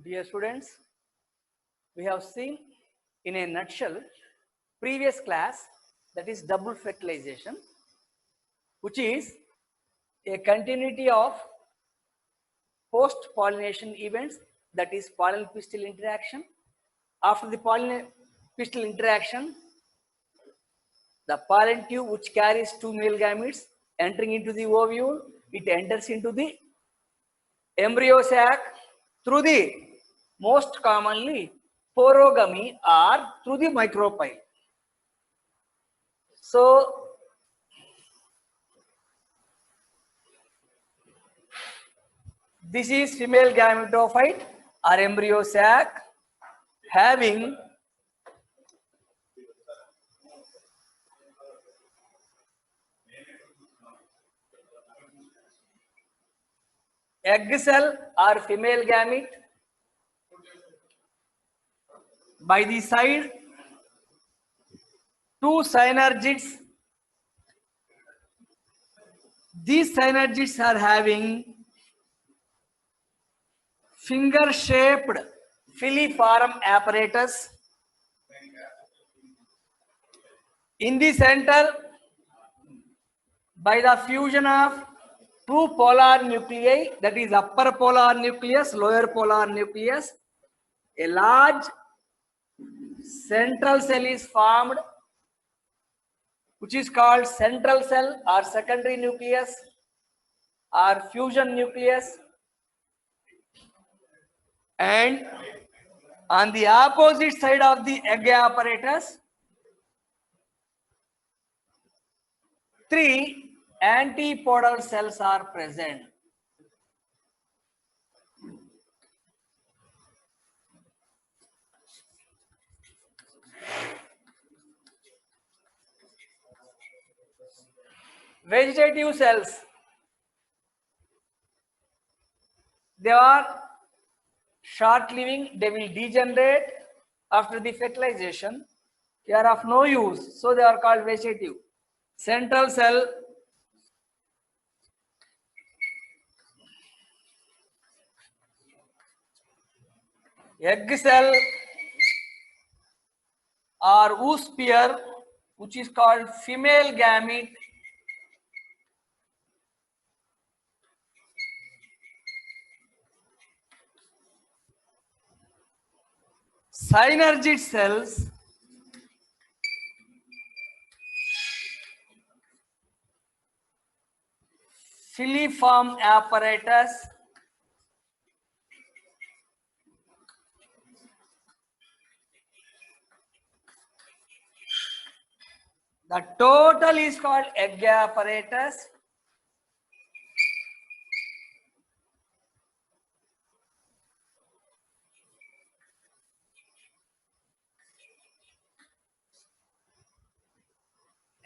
Dear students, we have seen in a nutshell previous class, that is double fertilization, which is a continuity of post-pollination events, that is pollen pistil interaction. After the pollen pistil interaction, the pollen tube which carries two male gametes entering into the ovule, it enters into the embryo sac through the most commonly porogamy or through the micropyle. So this is female gametophyte or embryo sac having egg cell or female gamete by the side, two synergids. These synergids are having finger-shaped filiform apparatus. In the center, by the fusion of two polar nuclei, that is upper polar nucleus, lower polar nucleus, a large central cell is formed, which is called central cell or secondary nucleus or fusion nucleus. And on the opposite side of the egg apparatus, three antipodal cells are present. Vegetative cells, they are short-living, they will degenerate after the fertilization. They are of no use, so they are called vegetative. Central cell, egg cell or oosphere, which is called female gamete, synergid cells, filiform apparatus, the total is called egg apparatus.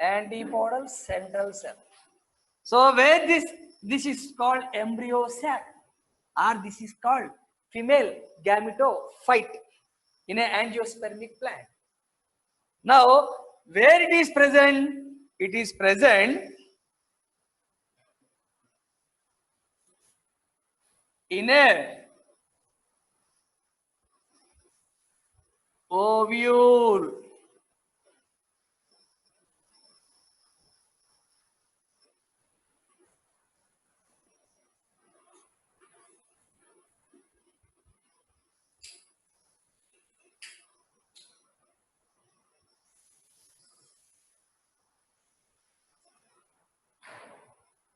Antipodal central cell. So where this is called embryo sac, or this is called female gametophyte in an angiospermic plant. Now where it is present? It is present in a ovule.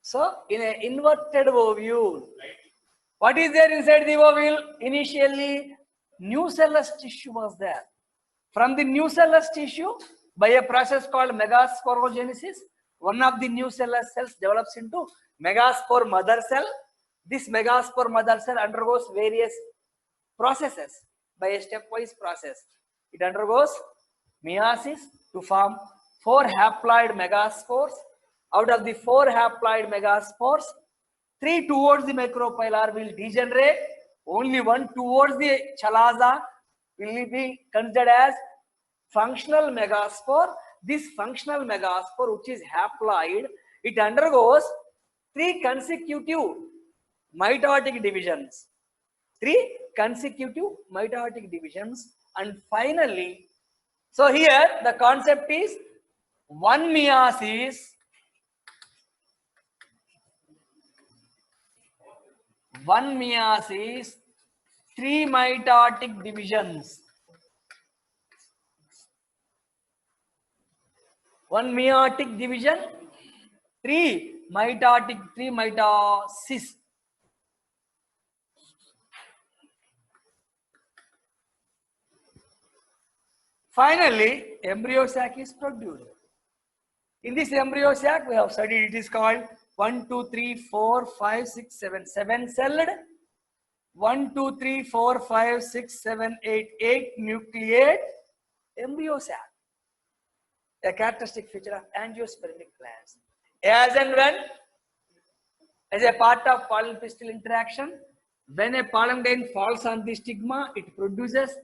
So in an inverted ovule, what is there inside the ovule? Initially, nucellus tissue was there. From the nucellus tissue, by a process called megasporogenesis, one of the nucellus cells develops into megaspore mother cell. This megaspore mother cell undergoes various processes by a stepwise process. It undergoes meiosis to form 4 haploid megaspores. Out of the 4 haploid megaspores, 3 towards the micropylar will degenerate. Only 1 towards the chalaza will be considered as functional megaspore. This functional megaspore, which is haploid, it undergoes 3 consecutive mitotic divisions. 3 consecutive mitotic divisions, and finally, so here the concept is one meiosis, three mitotic divisions. One meiotic division, three mitosis. Finally, embryo sac is produced. In this embryo sac, we have studied, it is called 1, 2, 3, 4, 5, 6, 7, 7-celled. 1, 2, 3, 4, 5, 6, 7, 8, 8 nucleate embryo sac. A characteristic feature of angiospermic plants. As and when, as a part of pollen pistil interaction, when a pollen grain falls on the stigma, it produces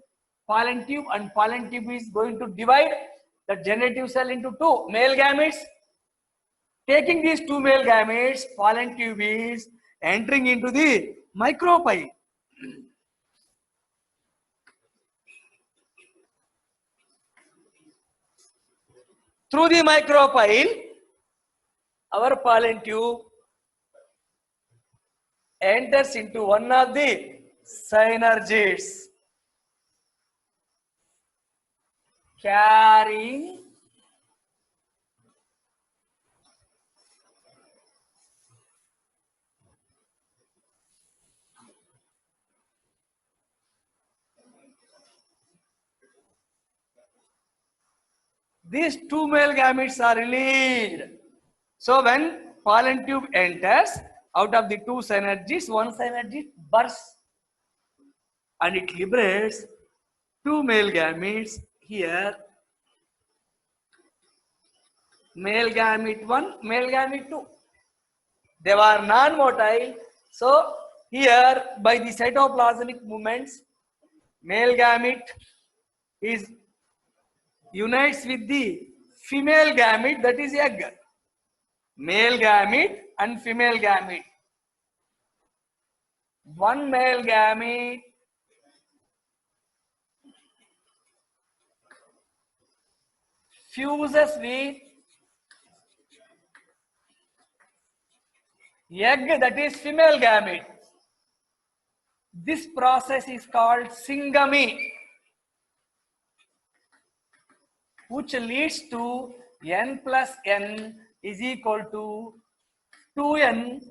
pollen tube, and pollen tube is going to divide the generative cell into two male gametes. Taking these two male gametes, pollen tube is entering into the micropyle. Through the micropyle, our pollen tube enters into one of the synergids, carrying these two male gametes are released. So when pollen tube enters, out of the two synergids, one synergid bursts and it liberates two male gametes here. Male gamete 1, male gamete 2. They were non-motile. So here by the cytoplasmic movements, male gamete is unites with the female gamete, that is egg. Male gamete and female gamete. One male gamete fuses with egg, that is female gamete. This process is called syngamy, which leads to n plus n is equal to 2n.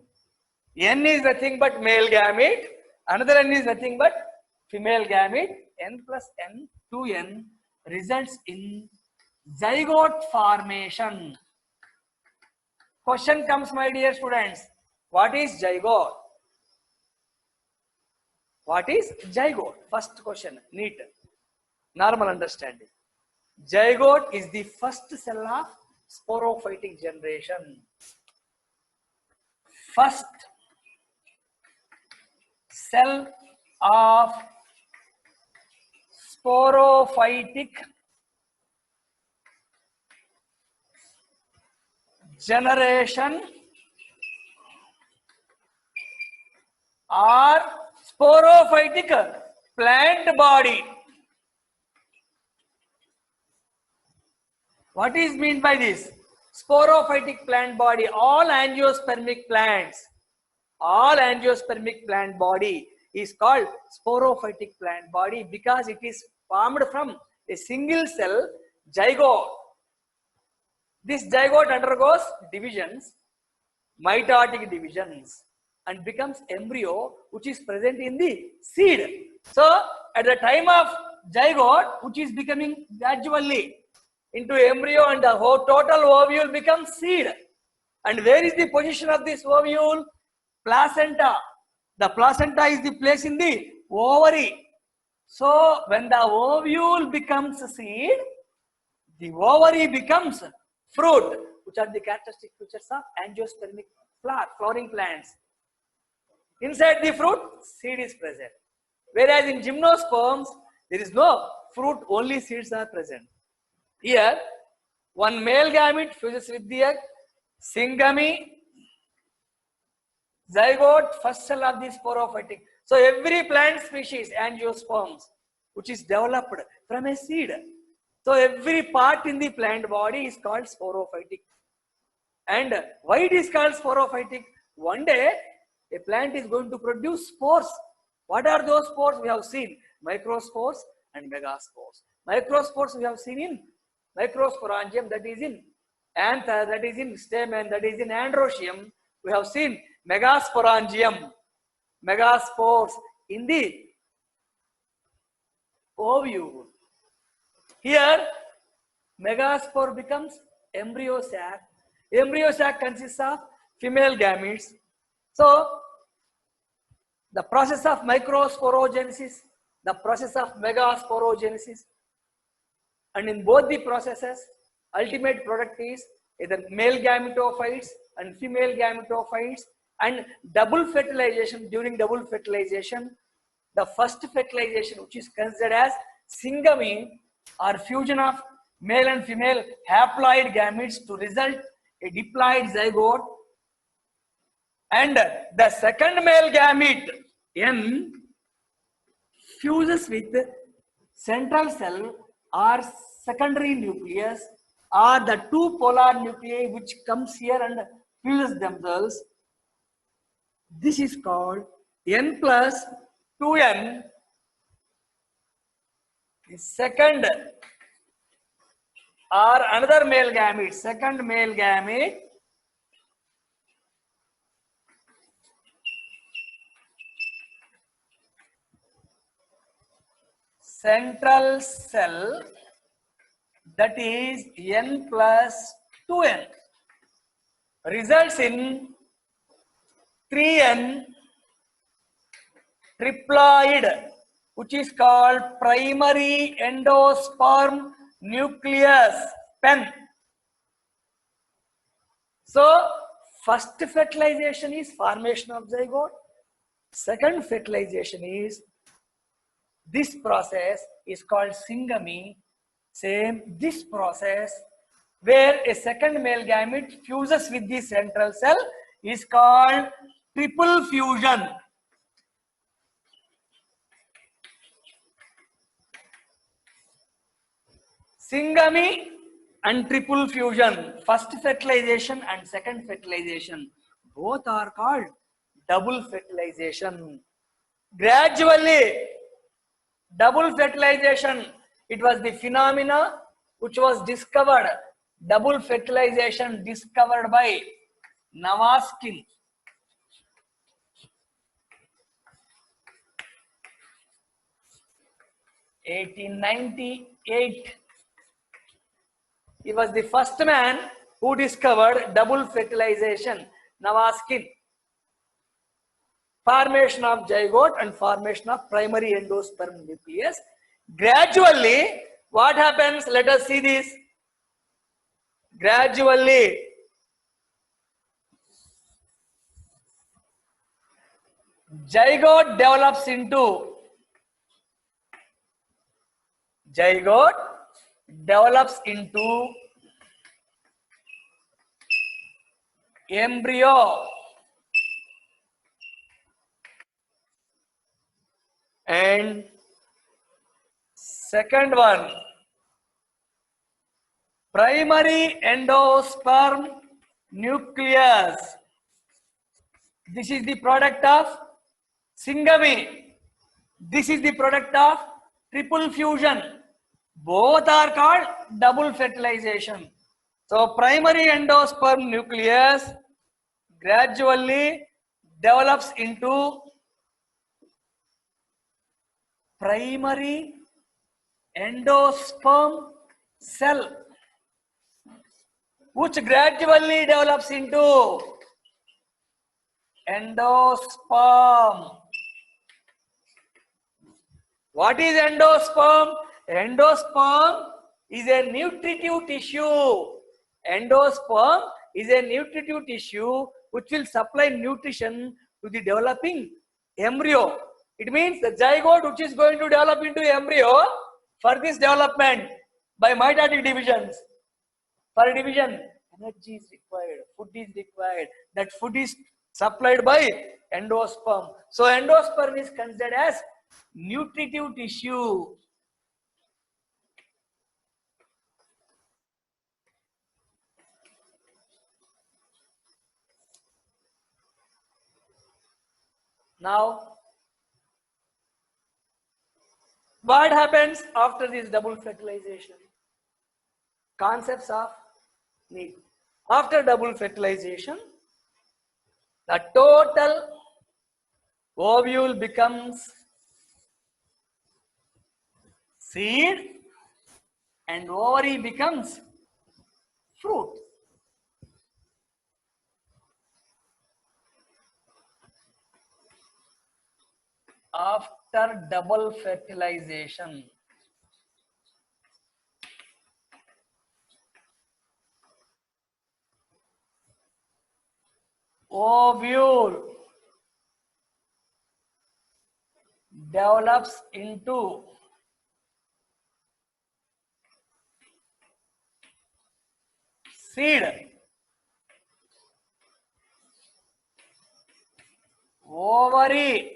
N is nothing but male gamete, another n is nothing but female gamete. N plus n, 2n results in zygote formation. Question comes, my dear students, what is zygote? What is zygote? First question, neat, normal understanding. Zygote is the first cell of sporophytic generation. First cell of sporophytic generation or sporophytic plant body. What is meant by this? Sporophytic plant body, all angiospermic plants body is called sporophytic plant body because it is formed from a single cell zygote. This zygote undergoes divisions, mitotic divisions, and becomes embryo, which is present in the seed. So at the time of zygote, which is becoming gradually into embryo, and the whole total ovule becomes seed. And where is the position of this ovule? Placenta. The placenta is the place in the ovary. So when the ovule becomes seed, the ovary becomes fruit, which are the characteristic features of angiospermic flowering plants. Inside the fruit, seed is present. Whereas in gymnosperms, there is no fruit, only seeds are present. Here, one male gamete fuses with the egg, syngamy, zygote, first cell of the sporophytic. So every plant species, angiosperms, which is developed from a seed. So every part in the plant body is called sporophytic. And why it is called sporophytic? One day, a plant is going to produce spores. What are those spores? We have seen microspores and megaspores. Microspores we have seen in microsporangium, that is in anther, that is in stem, and that is in androecium. We have seen megasporangium, megaspores in the ovule. Here, megaspore becomes embryo sac. Embryo sac consists of female gametes. So, the process of microsporogenesis, the process of megasporogenesis, and in both the processes, ultimate product is either male gametophytes and female gametophytes, and double fertilization. During double fertilization, the first fertilization, which is considered as syngamy or fusion of male and female haploid gametes to result a diploid zygote, and the second male gamete N fuses with central cell or secondary nucleus, or the two polar nuclei which comes here and fuses themselves. This is called N plus 2N. The second or another male gamete, second male gamete, central cell, that is N plus 2N, results in 3N triploid, which is called primary endosperm nucleus, PEN. So, first fertilization is formation of zygote. Second fertilization is, this process is called syngamy. Same, this process where a second male gamete fuses with the central cell is called triple fusion. Syngamy and triple fusion, first fertilization and second fertilization, both are called double fertilization. Gradually, double fertilization, it was the phenomena which was discovered, double fertilization discovered by Navaskin. in 1898. He was the first man who discovered double fertilization, Navaskin. Formation of zygote and formation of primary endosperm nucleus. Gradually, what happens? Let us see this. Gradually, zygote develops into embryo, and second one, primary endosperm nucleus. This is the product of syngamy. This is the product of triple fusion. Both are called double fertilization. So primary endosperm nucleus gradually develops into primary endosperm cell, which gradually develops into endosperm. What is endosperm? Endosperm is a nutritive tissue. Endosperm is a nutritive tissue which will supply nutrition to the developing embryo. It means the zygote which is going to develop into embryo, for this development by mitotic divisions. For division, energy is required, food is required. That food is supplied by endosperm. So endosperm is considered as nutritive tissue. Now, what happens after this double fertilization? Concepts of need. After double fertilization, the total ovule becomes seed and ovary becomes fruit. After double fertilization, ovule develops into seed. Ovary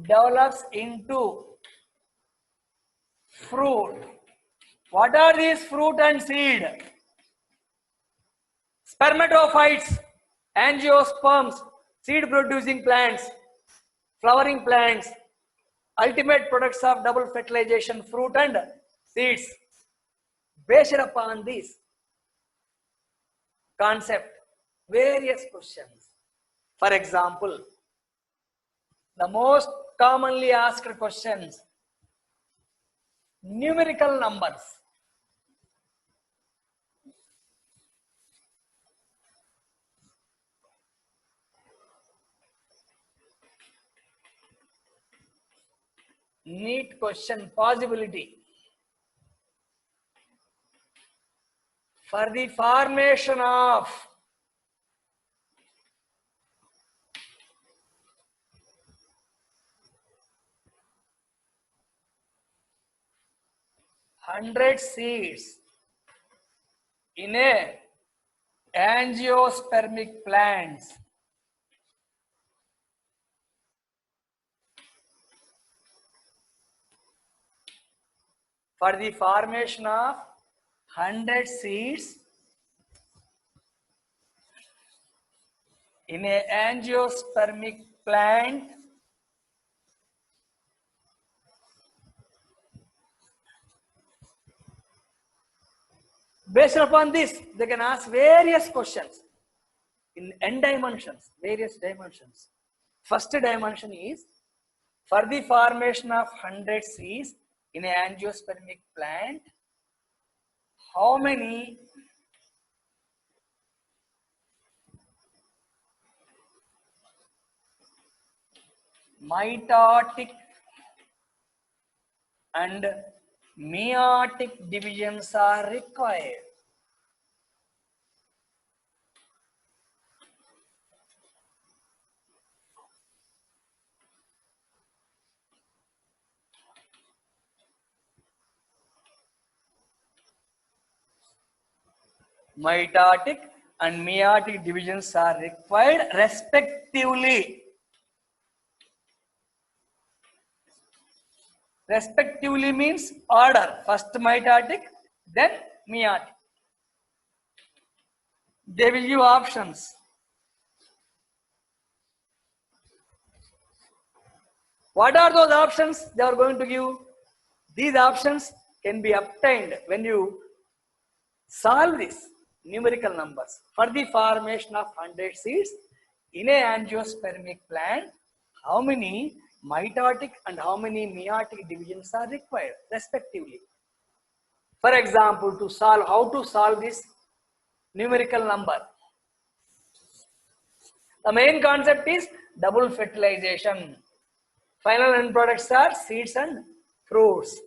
develops into fruit. What are these fruit and seed? Spermatophytes, angiosperms, seed producing plants, flowering plants, ultimate products of double fertilization, fruit and seeds. Based upon this concept, various questions. For example, the most commonly asked questions, numerical numbers. Neat question, possibility. For the formation of hundred seeds in a angiospermic plants, for the formation of 100 seeds in a angiospermic plant, based upon this they can ask various questions in n dimensions, various dimensions. First dimension is, for the formation of 100 seeds in a angiospermic plant, how many mitotic and meiotic divisions are required? Mitotic and meiotic divisions are required respectively. Respectively means order. First mitotic, then meiotic. They will give options. What are those options they are going to give? These options can be obtained when you solve this numerical numbers. For the formation of 100 seeds in a angiospermic plant, how many mitotic and how many meiotic divisions are required respectively? For example, to solve, how to solve this numerical number? The main concept is double fertilization. Final end products are seeds and fruits.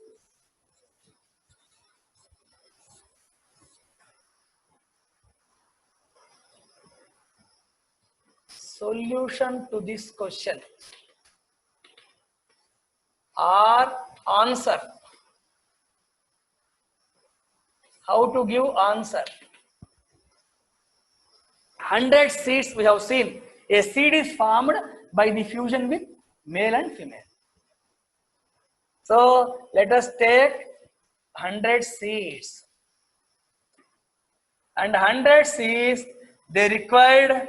Solution to this question or answer. How to give answer? 100 seeds we have seen. A seed is formed by the fusion with male and female. So let us take 100 seeds. And 100 seeds, they required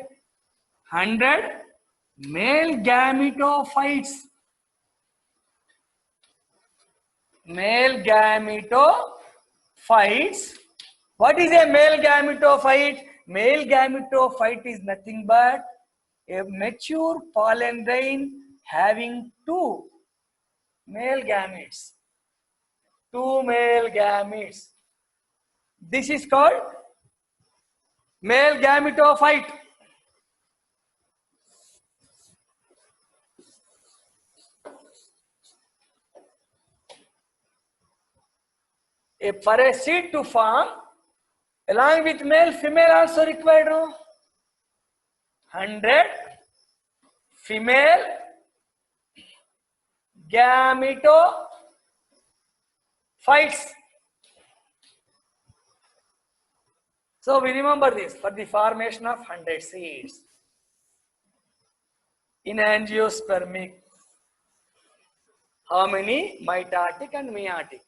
100 male gametophytes. Male gametophytes. What is a male gametophyte? Male gametophyte is nothing but a mature pollen grain having two male gametes. Two male gametes. This is called male gametophyte. For a seed to form, along with male, female also required. 100 female gametophytes. So we remember this for the formation of 100 seeds. In angiospermic, how many? Mitotic and meiotic.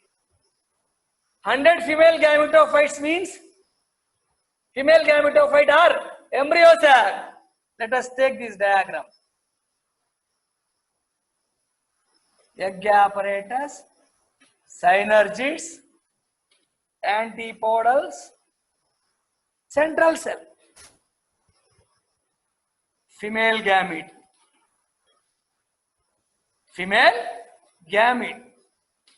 100 female gametophytes means female gametophyte are embryo sac. Let us take this diagram. Egg apparatus, synergids, antipodals, central cell, female gamete. Female gamete.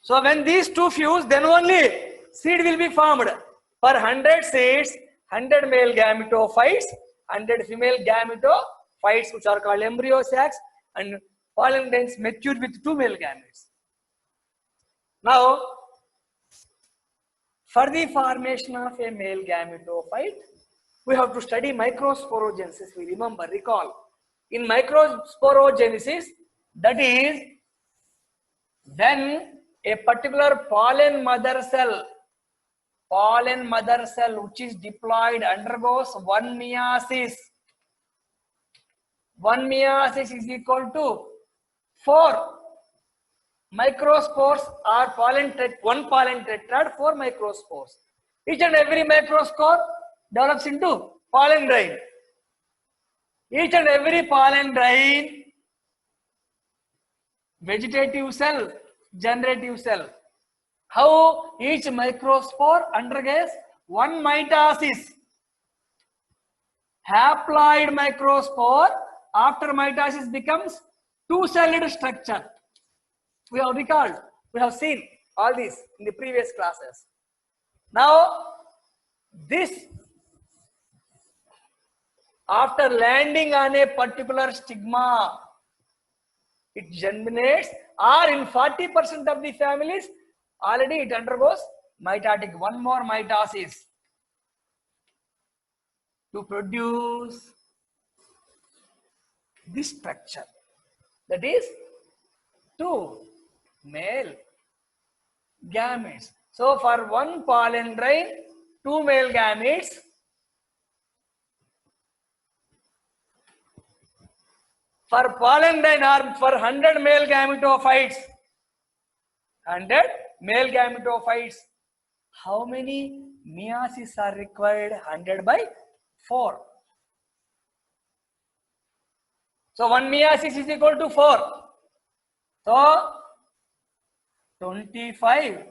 So when these two fuse, then only seed will be formed. For 100 seeds, 100 male gametophytes, 100 female gametophytes, which are called embryo sacs, and pollen grains matured with two male gametes. Now, for the formation of a male gametophyte, we have to study microsporogenesis. We remember, recall. In microsporogenesis, that is when a particular pollen mother cell which is diploid undergoes one meiosis. One meiosis is equal to 4 microspores or one pollen tetrad, 4 microspores. Each and every microspore develops into pollen grain. Each and every pollen grain, vegetative cell, generative cell. How each microspore undergoes one mitosis. Haploid microspore after mitosis becomes two-celled structure. We have recalled, we have seen all this in the previous classes. Now, this after landing on a particular stigma, it germinates, or in 40% of the families, already it undergoes mitotic, one more mitosis to produce this structure. That is two male gametes. So for one pollen grain, two male gametes. For pollen grain or for 100 male gametophytes, 100 male gametophytes, how many meiosis are required? 100 by 4. So one meiosis is equal to 4. So 25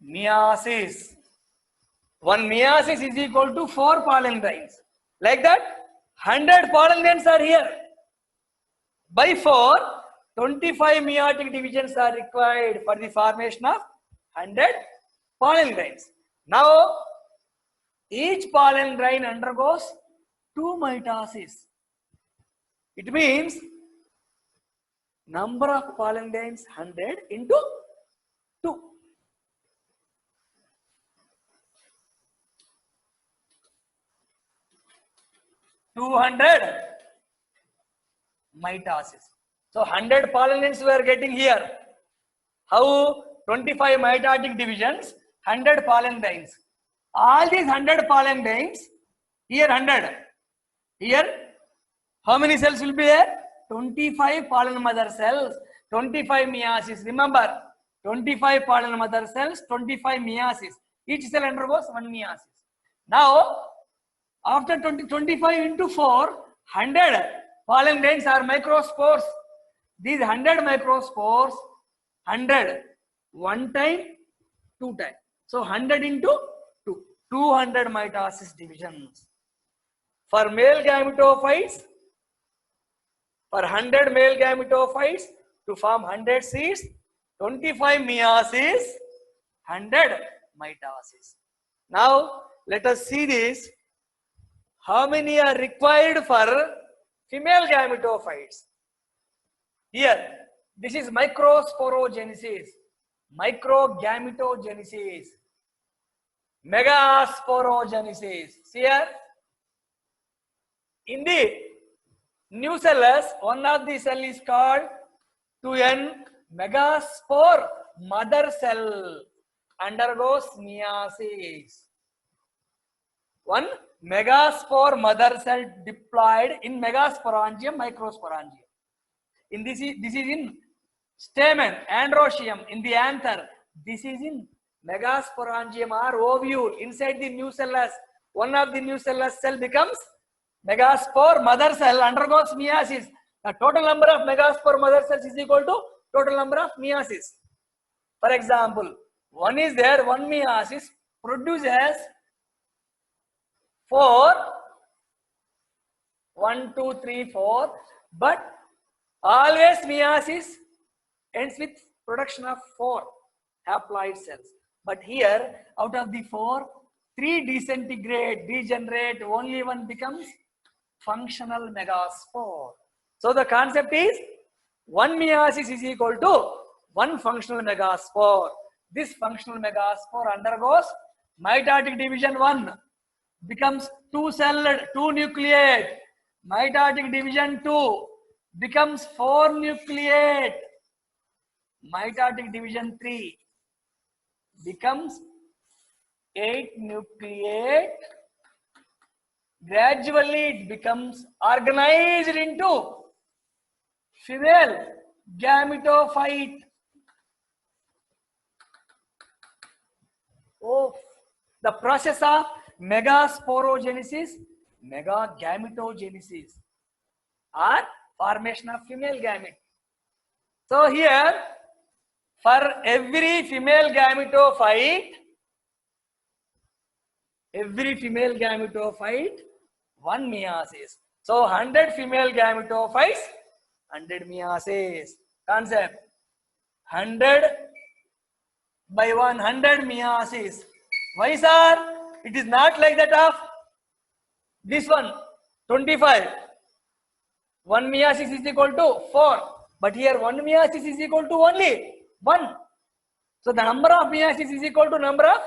meiosis. One meiosis is equal to 4 pollen grains. Like that, 100 pollen grains are here. By 4, 25 meiotic divisions are required for the formation of 100 pollen grains. Now, each pollen grain undergoes 2 mitosis. It means number of pollen grains 100 into 2. Mitosis. So 100 pollen grains we are getting here. How? 25 mitotic divisions, 100 pollen grains. All these 100 pollen grains, here 100. Here, how many cells will be there? 25 pollen mother cells, 25 meiosis. Remember, 25 pollen mother cells, 25 meiosis. Each cell undergoes one meiosis. Now, after 25 into 4, 100 pollen grains are microspores. These 100 microspores, 100, one time, two times. So 100 into 2, 200 mitosis divisions. For male gametophytes, for 100 male gametophytes to form 100 seeds, 25 meiosis, 100 mitosis. Now let us see this. How many are required for female gametophytes? Here, this is microsporogenesis, microgametogenesis, megasporogenesis. See here, in the nucellus, one of the cell is called 2n megaspore mother cell undergoes meiosis. One megaspore mother cell diploid in megasporangium, microsporangium. In this is in stamen, androecium, in the anther. This is in megasporangium or ovule. Inside the nucellus, one of the nucellus cell becomes megaspore mother cell undergoes meiosis. The total number of megaspore mother cells is equal to total number of meiosis. For example, one is there, one meiosis produces 4, 1, 2, 3, 4, but always meiosis ends with production of 4 haploid cells. But here, out of the 4, 3 disintegrate, degenerate, only one becomes functional megaspore. So the concept is 1 meiosis is equal to 1 functional megaspore. This functional megaspore undergoes mitotic division 1, becomes 2-celled, 2 nucleate. Mitotic division 2 becomes 4 nucleate. Mitotic division 3 becomes 8 nucleate. Gradually it becomes organized into female gametophyte. Oh, the process of megasporogenesis, megagametogenesis, or formation of female gamete. So here, for every female gametophyte, 1 meiosis. So 100 female gametophytes, 100 meiosis. Concept: 100 by 100 meiosis. Why, sir? It is not like that of this one, 25. 1 meiosis is equal to 4. But here 1 meiosis is equal to only 1. So the number of meiosis is equal to number of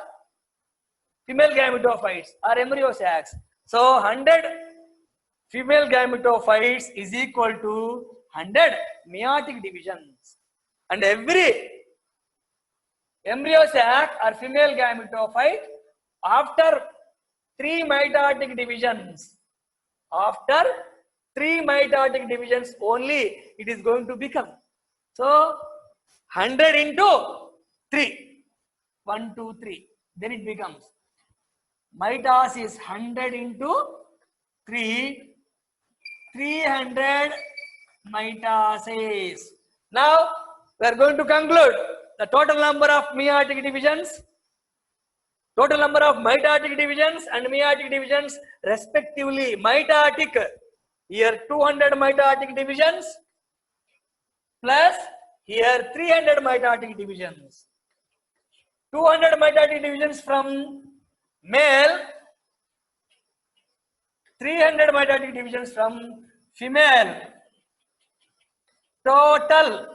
female gametophytes or embryo sacs. So 100 female gametophytes is equal to 100 meiotic divisions. And every embryo sac or female gametophyte, after 3 mitotic divisions, only it is going to become. So 100 into 3, 1, 2, 3, then it becomes mitosis 100 into 3, 300 mitosis. Now we are going to conclude the total number of meiotic divisions, total number of mitotic divisions and meiotic divisions respectively. Mitotic, here 200 mitotic divisions plus here 300 mitotic divisions. 200 mitotic divisions from male, 300 mitotic divisions from female. Total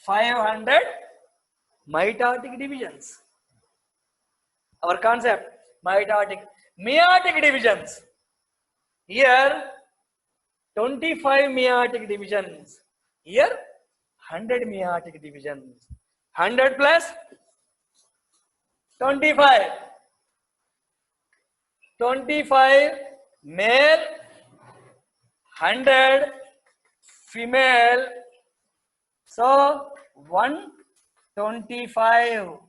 500 mitotic divisions. Our concept, mitotic. Meiotic divisions. Here 25 meiotic divisions. Here 100 meiotic divisions. 100 plus 25. 25 male 100, female, so 125.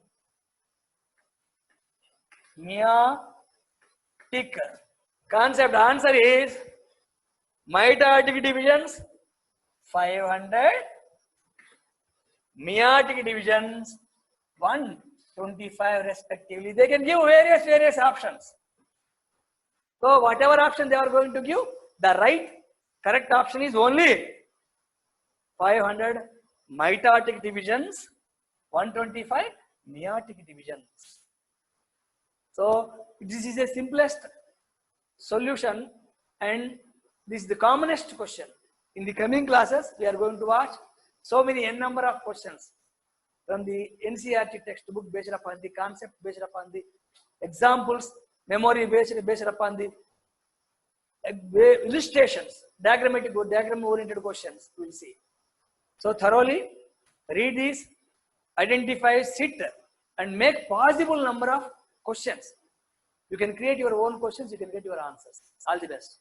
Meiotic concept answer is mitotic divisions 500, meiotic divisions 125 respectively. They can give various options. So whatever option they are going to give, the correct option is only 500 mitotic divisions, 125 meiotic divisions. So this is the simplest solution, and this is the commonest question. In the coming classes, we are going to watch so many n number of questions from the NCERT textbook based upon the concept, based upon the examples, memory based upon the illustrations, diagram oriented questions we will see. So thoroughly read these, identify, sit and make possible number of questions. You can create your own questions, you can get your answers. All the best.